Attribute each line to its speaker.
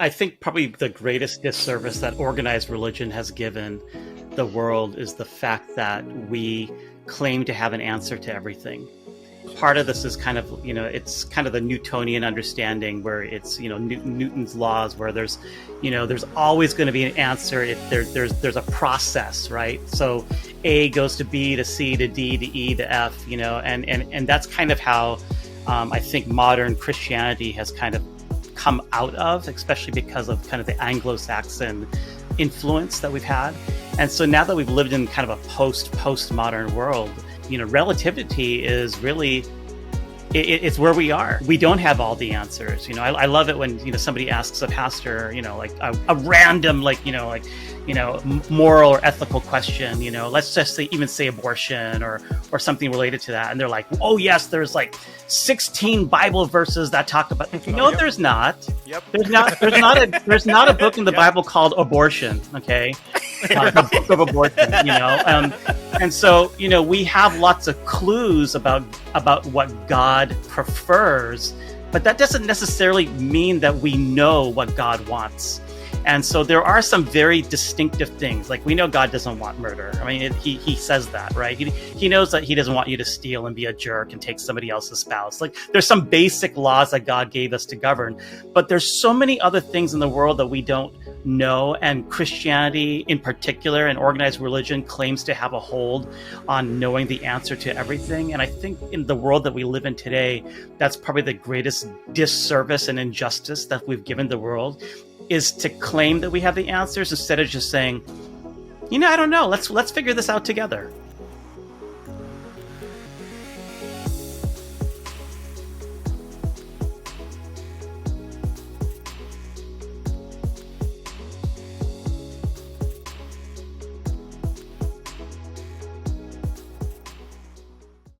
Speaker 1: I think probably the greatest disservice that organized religion has given the world is the fact that we claim to have an answer to everything. Part of this is kind of, it's kind of the Newtonian understanding where it's, Newton's laws, where there's always going to be an answer if there's a process, right? So A goes to B to C to D to E to F, and that's kind of how I think modern Christianity has kind of come out of, especially because of kind of the Anglo-Saxon influence that we've had. And so now that we've lived in kind of a postmodern world, relativity is really, it's where we are. We don't have all the answers. I love it when, somebody asks a pastor, like a random, moral or ethical question, let's just even say abortion or something related to that. And they're like, oh yes, there's like 16 Bible verses that talk about, no, yep. There's not. Yep. There's not a book in the Bible called Abortion. Okay. The book of abortion, and so, we have lots of clues about what God prefers, but that doesn't necessarily mean that we know what God wants. And so there are some very distinctive things. Like, we know God doesn't want murder. I mean, he says that, right? He knows that he doesn't want you to steal and be a jerk and take somebody else's spouse. Like, there's some basic laws that God gave us to govern. But there's so many other things in the world that we don't know. And Christianity in particular, and organized religion, claims to have a hold on knowing the answer to everything. And I think in the world that we live in today, that's probably the greatest disservice and injustice that we've given the world, is to claim that we have the answers instead of just saying, I don't know, let's figure this out together.